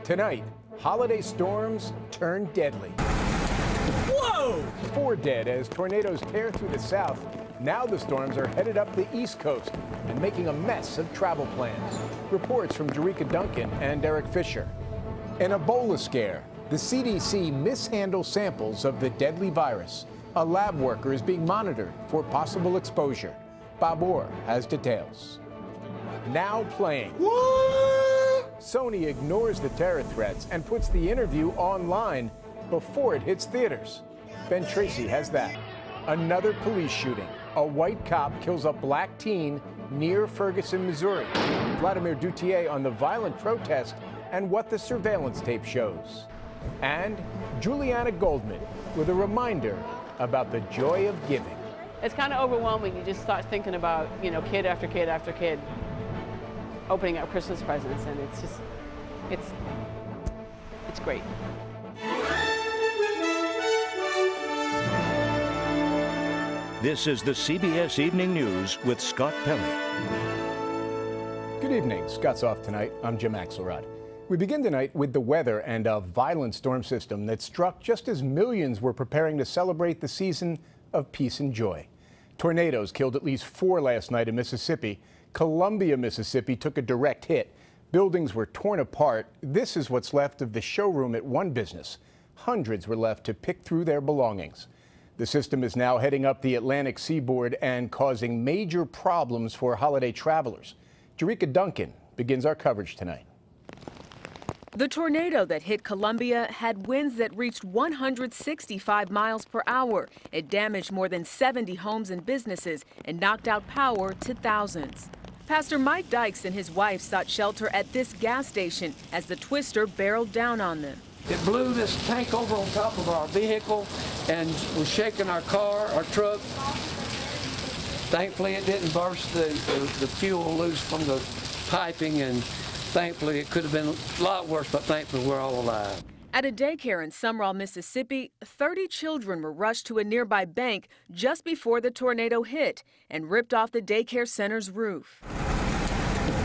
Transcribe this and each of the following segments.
Tonight, holiday storms turn deadly. Whoa! 4 dead as tornadoes tear through the south. Now the storms are headed up the East Coast and making a mess of travel plans. Reports from Jerika Duncan and Eric Fisher. An Ebola scare. The CDC mishandles samples of the deadly virus. A lab worker is being monitored for possible exposure. Bob Orr has details. Now playing. What? Sony ignores the terror threats and puts the interview online before it hits theaters. Ben Tracy has that. Another police shooting. A white cop kills a black teen near Ferguson, Missouri. Vladimir Duthier on the violent protest and what the surveillance tape shows. And Juliana Goldman with a reminder about the joy of giving. It's kind of overwhelming. You just start thinking about, kid after kid after kid opening up Christmas presents, and it's great. This is the CBS Evening News with Scott Pelley. Good evening. Scott's off tonight. I'm Jim Axelrod. We begin tonight with the weather and a violent storm system that struck just as millions were preparing to celebrate the season of peace and joy. Tornadoes killed at least 4 last night in Mississippi. Columbia, Mississippi took a direct hit. Buildings were torn apart. This is what's left of the showroom at one business. Hundreds were left to pick through their belongings. The system is now heading up the Atlantic seaboard and causing major problems for holiday travelers. Jerika Duncan begins our coverage tonight. The tornado that hit Columbia had winds that reached 165 miles per hour. It damaged more than 70 homes and businesses and knocked out power to thousands. Pastor Mike Dykes and his wife sought shelter at this gas station as the twister barreled down on them. It blew this tank over on top of our vehicle and was shaking our car, our truck. Thankfully, it didn't burst the fuel loose from the piping, and thankfully, it could have been a lot worse, but thankfully, we're all alive. At a daycare in Sumrall, Mississippi, 30 children were rushed to a nearby bank just before the tornado hit and ripped off the daycare center's roof.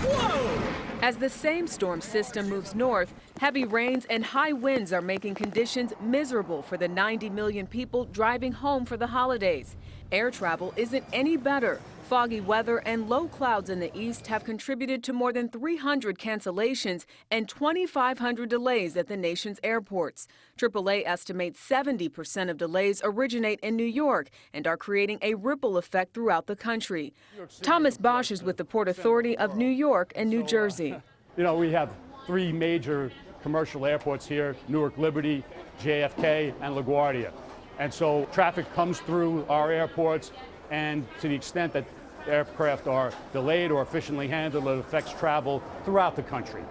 Whoa! As the same storm system moves north, heavy rains and high winds are making conditions miserable for the 90 million people driving home for the holidays. Air travel isn't any better. Foggy weather and low clouds in the east have contributed to more than 300 cancellations and 2,500 delays at the nation's airports. AAA estimates 70% of delays originate in New York and are creating a ripple effect throughout the country. Thomas Bosch is with the Port Authority of New York and New Jersey. We have 3 major commercial airports here: Newark Liberty, JFK, and LaGuardia. And so traffic comes through our airports, and to the extent that aircraft are delayed or efficiently handled, it affects travel throughout the country.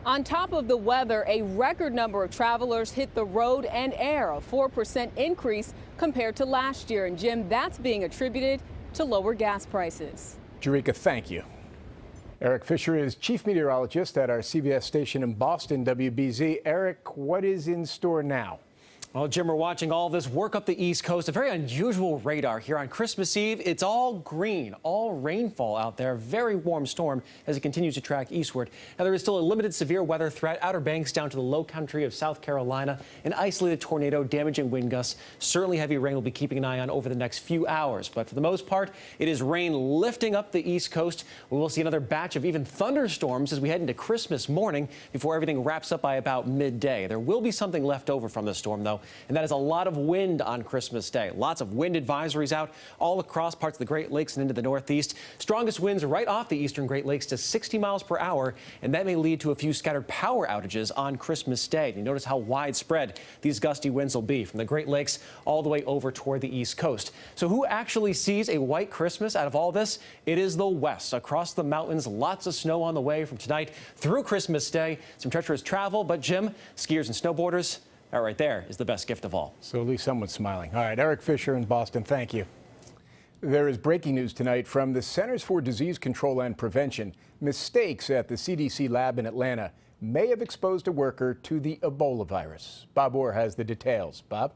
On top of the weather, a record number of travelers hit the road and air, a 4% increase compared to last year. And Jim, that's being attributed to lower gas prices. Jerika, thank you. Eric Fisher is chief meteorologist at our CBS station in Boston, WBZ. Eric, what is in store now? Well, Jim, we're watching all this work up the East Coast. A very unusual radar here on Christmas Eve. It's all green, all rainfall out there. Very warm storm as it continues to track eastward. Now, there is still a limited severe weather threat. Outer Banks down to the low country of South Carolina. An isolated tornado damaging wind gusts. Certainly heavy rain we'll be keeping an eye on over the next few hours. But for the most part, it is rain lifting up the East Coast. We will see another batch of even thunderstorms as we head into Christmas morning before everything wraps up by about midday. There will be something left over from this storm, though, and that is a lot of wind on Christmas Day. Lots of wind advisories out all across parts of the Great Lakes and into the Northeast. Strongest winds right off the eastern Great Lakes to 60 miles per hour, and that may lead to a few scattered power outages on Christmas Day. You notice how widespread these gusty winds will be from the Great Lakes all the way over toward the East Coast. So who actually sees a white Christmas out of all this? It is the West. Across the mountains, lots of snow on the way from tonight through Christmas Day. Some treacherous travel, but Jim, skiers and snowboarders, that right there is the best gift of all. So at least someone's smiling. All right, Eric Fisher in Boston, thank you. There is breaking news tonight from the Centers for Disease Control and Prevention. Mistakes at the CDC lab in Atlanta may have exposed a worker to the Ebola virus. Bob Orr has the details. Bob?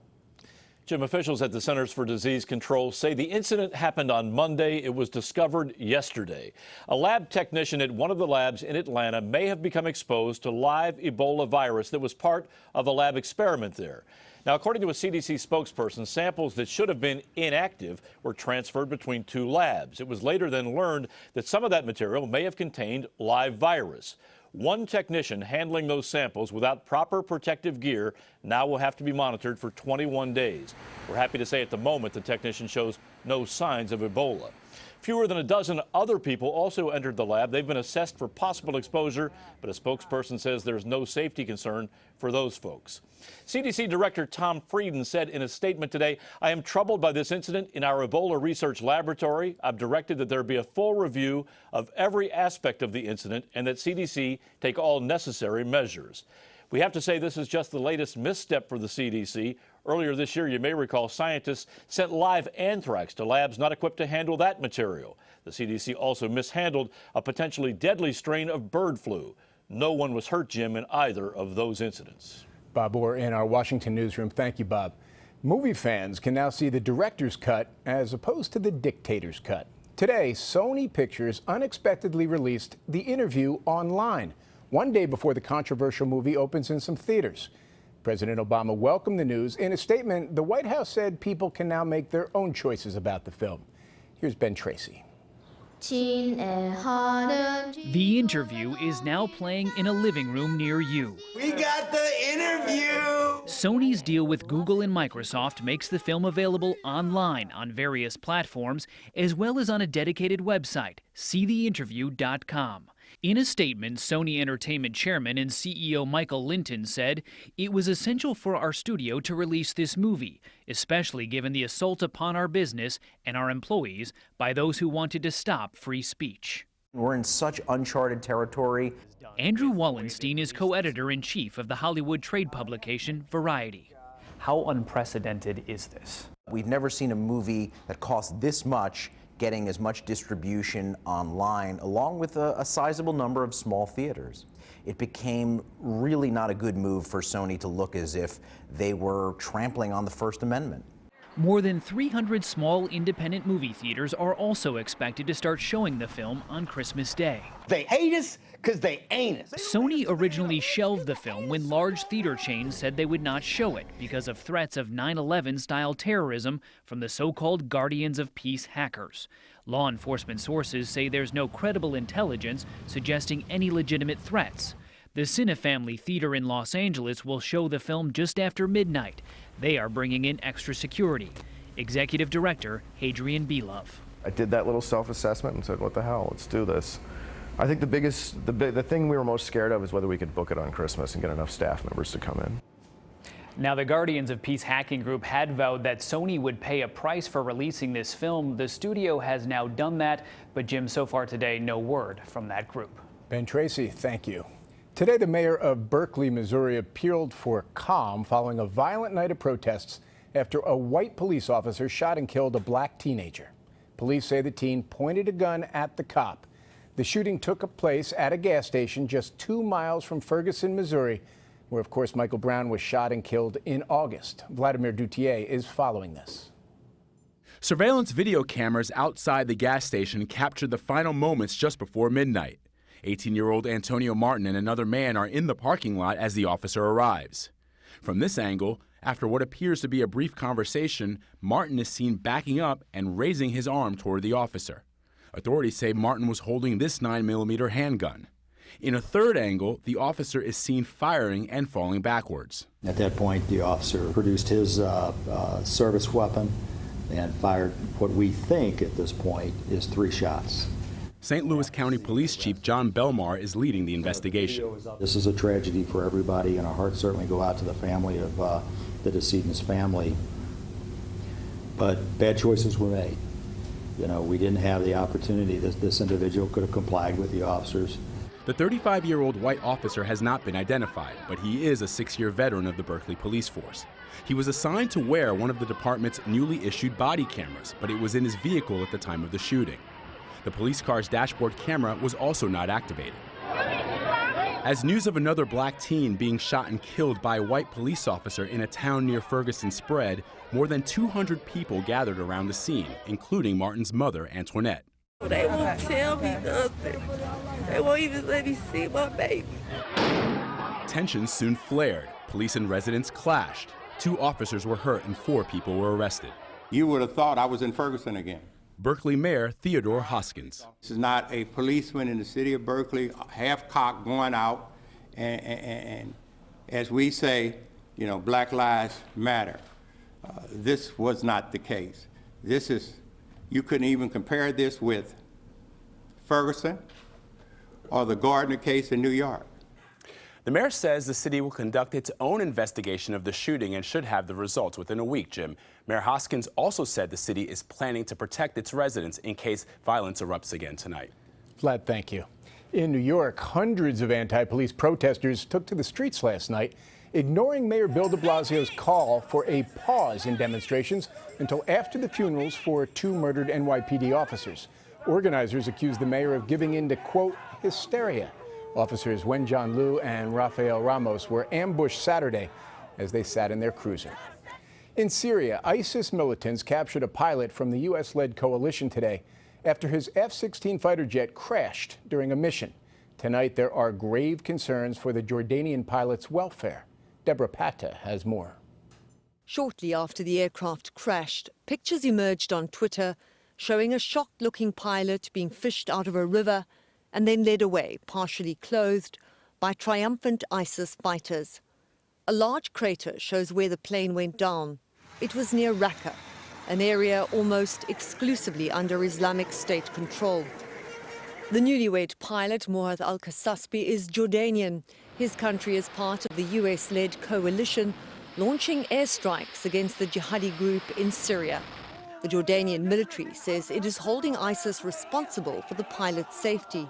Jim, officials at the Centers for Disease Control say the incident happened on Monday. It was discovered yesterday. A lab technician at one of the labs in Atlanta may have become exposed to live Ebola virus that was part of a lab experiment there. Now, according to a CDC spokesperson, samples that should have been inactive were transferred between two labs. It was later then learned that some of that material may have contained live virus. One technician handling those samples without proper protective gear now will have to be monitored for 21 days. We're happy to say at the moment the technician shows no signs of Ebola. Fewer than a dozen other people also entered the lab. They've been assessed for possible exposure, but a spokesperson says there's no safety concern for those folks. CDC Director Tom Frieden said in a statement today, "I am troubled by this incident in our Ebola research laboratory. I've directed that there be a full review of every aspect of the incident and that CDC take all necessary measures." We have to say this is just the latest misstep for the CDC. Earlier this year, you may recall, scientists sent live anthrax to labs not equipped to handle that material. The CDC also mishandled a potentially deadly strain of bird flu. No one was hurt, Jim, in either of those incidents. Bob Orr in our Washington newsroom. Thank you, Bob. Movie fans can now see the director's cut as opposed to the dictator's cut. Today, Sony Pictures unexpectedly released The Interview online, one day before the controversial movie opens in some theaters. President Obama welcomed the news. In a statement, the White House said people can now make their own choices about the film. Here's Ben Tracy. The Interview is now playing in a living room near you. We got the interview! Sony's deal with Google and Microsoft makes the film available online on various platforms, as well as on a dedicated website, seetheinterview.com. In a statement, Sony Entertainment Chairman and CEO Michael Linton said, "It was essential for our studio to release this movie, especially given the assault upon our business and our employees by those who wanted to stop free speech." We're in such uncharted territory. Andrew Wallenstein is co-editor-in-chief of the Hollywood trade publication Variety. How unprecedented is this? We've never seen a movie that cost this much getting as much distribution online, along with a sizable number of small theaters. It became really not a good move for Sony to look as if they were trampling on the First Amendment. More than 300 small independent movie theaters are also expected to start showing the film on Christmas Day. They hate us because they ain't us. Sony originally shelved the film when large theater chains said they would not show it because of threats of 9/11-style terrorism from the so-called Guardians of Peace hackers. Law enforcement sources say there's no credible intelligence suggesting any legitimate threats. The Cinefamily Theater in Los Angeles will show the film just after midnight. They are bringing in extra security. Executive Director Hadrian Belove. I did that little self-assessment and said, what the hell, let's do this. I think the thing we were most scared of is whether we could book it on Christmas and get enough staff members to come in. Now, the Guardians of Peace hacking group had vowed that Sony would pay a price for releasing this film. The studio has now done that, but Jim, so far today, no word from that group. Ben Tracy, thank you. Today, the mayor of Berkeley, Missouri, appealed for calm following a violent night of protests after a white police officer shot and killed a black teenager. Police say the teen pointed a gun at the cop. The shooting took place at a gas station just 2 miles from Ferguson, Missouri, where, of course, Michael Brown was shot and killed in August. Vladimir Duthier is following this. Surveillance video cameras outside the gas station captured the final moments just before midnight. 18-year-old Antonio Martin and another man are in the parking lot as the officer arrives. From this angle, after what appears to be a brief conversation, Martin is seen backing up and raising his arm toward the officer. Authorities say Martin was holding this 9mm handgun. In a third angle, the officer is seen firing and falling backwards. At that point, the officer produced his service weapon and fired what we think at this point is 3 shots. St. Louis County Police Chief John Belmar is leading the investigation. This is a tragedy for everybody, and our hearts certainly go out to the family of the decedent's family. But bad choices were made. You know, we didn't have the opportunity. This individual could have complied with the officers. The 35-year-old white officer has not been identified, but he is a 6-year veteran of the Berkeley Police Force. He was assigned to wear one of the department's newly issued body cameras, but it was in his vehicle at the time of the shooting. The police car's dashboard camera was also not activated. As news of another black teen being shot and killed by a white police officer in a town near Ferguson spread, more than 200 people gathered around the scene, including Martin's mother, Antoinette. They won't tell me nothing. They won't even let me see my baby. Tensions soon flared. Police and residents clashed. 2 officers were hurt and 4 people were arrested. You would have thought I was in Ferguson again. Berkeley Mayor Theodore Hoskins. This is not a policeman in the city of Berkeley, half-cocked, going out, and as we say, you know, Black Lives Matter. This was not the case. This is, you couldn't even compare this with Ferguson or the Gardner case in New York. The mayor says the city will conduct its own investigation of the shooting and should have the results within a week, Jim. Mayor Hoskins also said the city is planning to protect its residents in case violence erupts again tonight. Vlad, thank you. In New York, hundreds of anti-police protesters took to the streets last night, ignoring Mayor Bill de Blasio's call for a pause in demonstrations until after the funerals for 2 murdered NYPD officers. Organizers accused the mayor of giving in to, quote, hysteria. Officers Wenjon Liu and Rafael Ramos were ambushed Saturday as they sat in their cruiser. In Syria, ISIS militants captured a pilot from the U.S.-led coalition today after his F-16 fighter jet crashed during a mission. Tonight, there are grave concerns for the Jordanian pilot's welfare. Deborah Patta has more. Shortly after the aircraft crashed, pictures emerged on Twitter showing a shocked-looking pilot being fished out of a river and then led away, partially clothed, by triumphant ISIS fighters. A large crater shows where the plane went down. It was near Raqqa, an area almost exclusively under Islamic State control. The newlywed pilot, Mohamed Al-Kasasbi, is Jordanian. His country is part of the US-led coalition launching airstrikes against the jihadi group in Syria. The Jordanian military says it is holding ISIS responsible for the pilot's safety.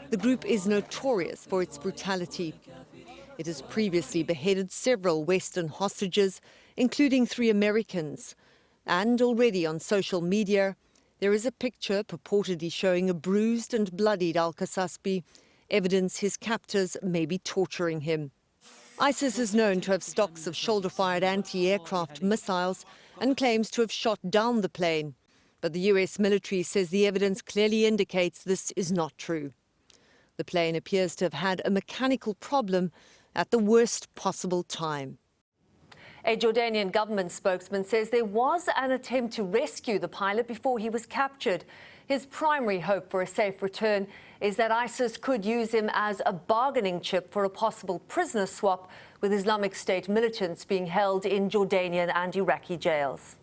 The group is notorious for its brutality. It has previously beheaded several Western hostages, including 3 Americans. And already on social media, there is a picture purportedly showing a bruised and bloodied Al-Kasasbi, evidence his captors may be torturing him. ISIS is known to have stocks of shoulder-fired anti-aircraft missiles and claims to have shot down the plane. But the US military says the evidence clearly indicates this is not true. The plane appears to have had a mechanical problem at the worst possible time. A Jordanian government spokesman says there was an attempt to rescue the pilot before he was captured. His primary hope for a safe return is that ISIS could use him as a bargaining chip for a possible prisoner swap with Islamic State militants being held in Jordanian and Iraqi jails.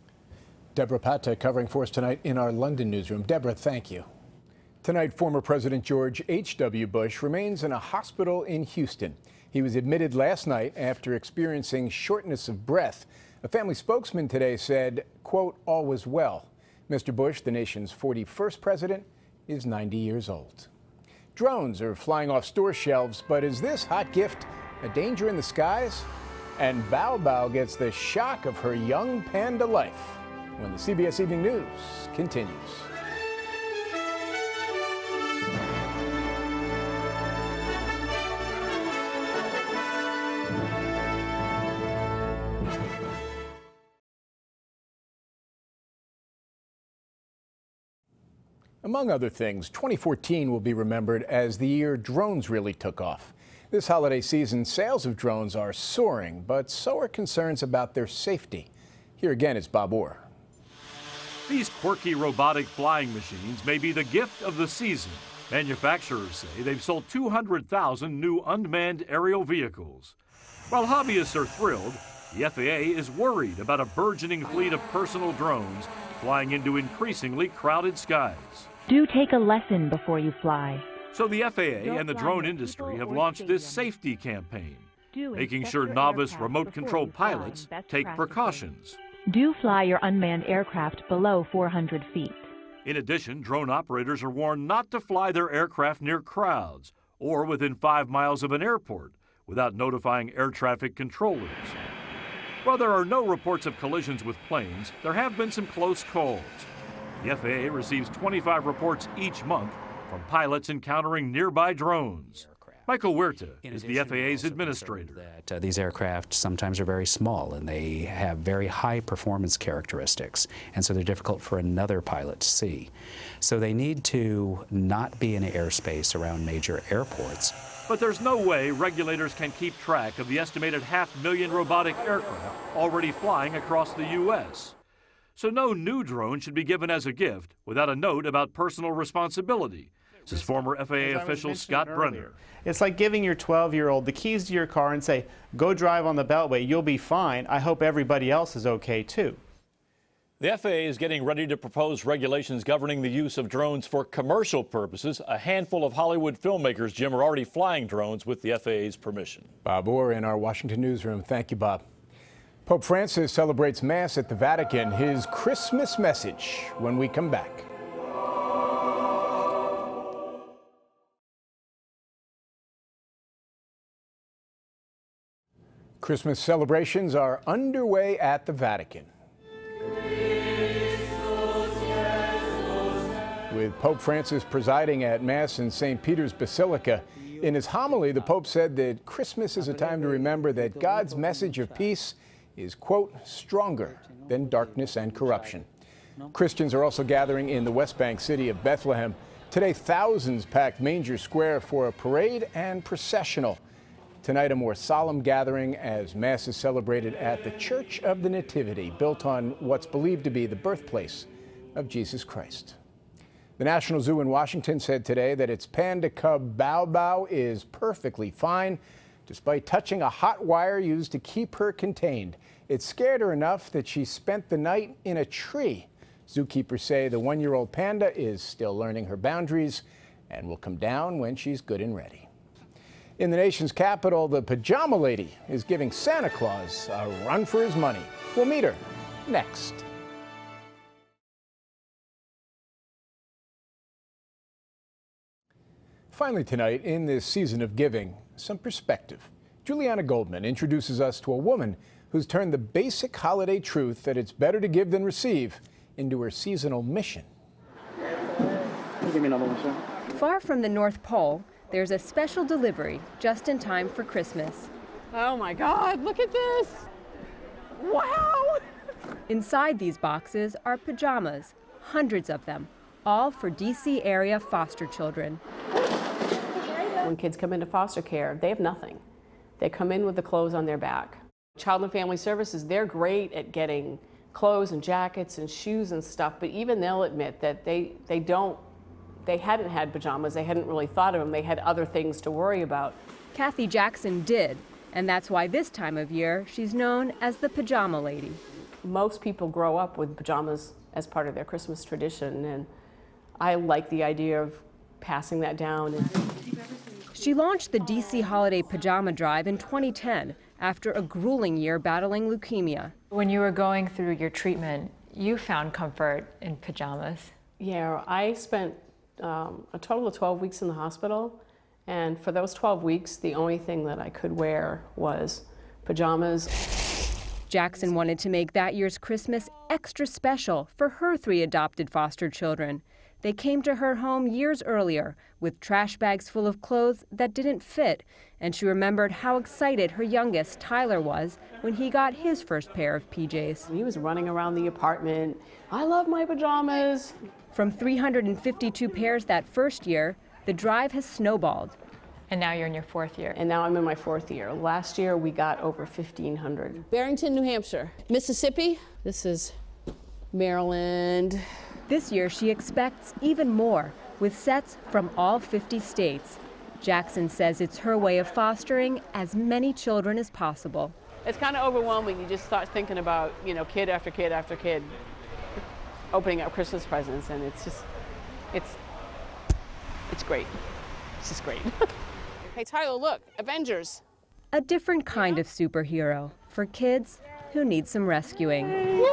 Deborah Patta covering for us tonight in our London newsroom. Deborah, thank you. Tonight, former President George H.W. Bush remains in a hospital in Houston. He was admitted last night after experiencing shortness of breath. A family spokesman today said, quote, all was well. Mr. Bush, the nation's 41st president, is 90 years old. Drones are flying off store shelves, but is this hot gift a danger in the skies? And Bao Bao gets the shock of her young panda life when the CBS Evening News continues. Among other things, 2014 will be remembered as the year drones really took off. This holiday season, sales of drones are soaring, but so are concerns about their safety. Here again is Bob Orr. These quirky robotic flying machines may be the gift of the season. Manufacturers say they've sold 200,000 new unmanned aerial vehicles. While hobbyists are thrilled, the FAA is worried about a burgeoning fleet of personal drones flying into increasingly crowded skies. Do take a lesson before you fly. So the FAA and the drone industry have launched this safety campaign, making sure novice remote-controlled pilots take precautions. Do fly your unmanned aircraft below 400 feet. In addition, drone operators are warned not to fly their aircraft near crowds or within 5 miles of an airport without notifying air traffic controllers. While there are no reports of collisions with planes, there have been some close calls. The FAA receives 25 reports each month from pilots encountering nearby drones. Michael Huerta is the FAA's administrator. That these aircraft sometimes are very small and they have very high performance characteristics, and so they're difficult for another pilot to see. So they need to not be in airspace around major airports. But there's no way regulators can keep track of the estimated 500,000 robotic aircraft already flying across the U.S. So no new drone should be given as a gift without a note about personal responsibility, says former FAA official Scott Brenner. It's like giving your 12-year-old the keys to your car and say, go drive on the Beltway, you'll be fine. I hope everybody else is okay too. The FAA is getting ready to propose regulations governing the use of drones for commercial purposes. A handful of Hollywood filmmakers, Jim, are already flying drones with the FAA's permission. Bob Orr in our Washington newsroom. Thank you, Bob. Pope Francis celebrates Mass at the Vatican. His Christmas message when we come back. Christmas celebrations are underway at the Vatican. With Pope Francis presiding at Mass in St. Peter's Basilica. In his homily, the Pope said that Christmas is a time to remember that God's message of peace is, quote, stronger than darkness and corruption. Christians are also gathering in the West Bank city of Bethlehem. Today, thousands packed Manger Square for a parade and processional. Tonight, a more solemn gathering as Mass is celebrated at the Church of the Nativity, built on what's believed to be the birthplace of Jesus Christ. The National Zoo in Washington said today that its panda cub Bao Bao is perfectly fine, despite touching a hot wire used to keep her contained. It scared her enough that she spent the night in a tree. Zookeepers say the one-year-old panda is still learning her boundaries and will come down when she's good and ready. In the nation's capital, the pajama lady is giving Santa Claus a run for his money. We'll meet her next. Finally tonight, in this season of giving, some perspective. Juliana Goldman introduces us to a woman who's turned the basic holiday truth that it's better to give than receive into her seasonal mission. Give me another one, sir. Far from the North Pole, there's a special delivery just in time for Christmas. Oh my God, look at this. Wow. Inside these boxes are pajamas, hundreds of them, all for DC area foster children. When kids come into foster care, they have nothing. They come in with the clothes on their back. Child and Family Services, they're great at getting clothes and jackets and shoes and stuff, but even they'll admit that they hadn't had pajamas, they hadn't really thought of them, they had other things to worry about. Kathy Jackson did, and that's why this time of year she's known as the Pajama Lady. Most people grow up with pajamas as part of their Christmas tradition, and I like the idea of passing that down. She launched the DC Holiday Pajama Drive in 2010 after a grueling year battling leukemia. When you were going through your treatment, you found comfort in pajamas. Yeah, I spent a total of 12 weeks in the hospital, and for those 12 weeks, the only thing that I could wear was pajamas. Jackson wanted to make that year's Christmas extra special for her 3 adopted foster children. They came to her home years earlier with trash bags full of clothes that didn't fit, and she remembered how excited her youngest, Tyler, was when he got his first pair of PJs. He was running around the apartment, I love my pajamas. From 352 pairs that first year, the drive has snowballed. And now you're in your 4th year. And now I'm in my 4th year. Last year we got over 1,500. Barrington, New Hampshire. Mississippi, this is Maryland. This year she expects even more, with sets from all 50 states. Jackson says it's her way of fostering as many children as possible. It's kind of overwhelming. You just start thinking about, kid after kid after kid opening up Christmas presents, and it's great. It's just great. Hey, Tyler, look, Avengers. A different kind of superhero for kids who need some rescuing.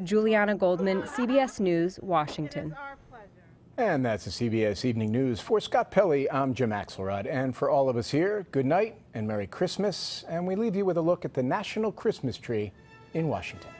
Juliana Goldman, CBS News, Washington. And that's the CBS Evening News. For Scott Pelley, I'm Jim Axelrod. And for all of us here, good night and Merry Christmas. And we leave you with a look at the National Christmas Tree in Washington.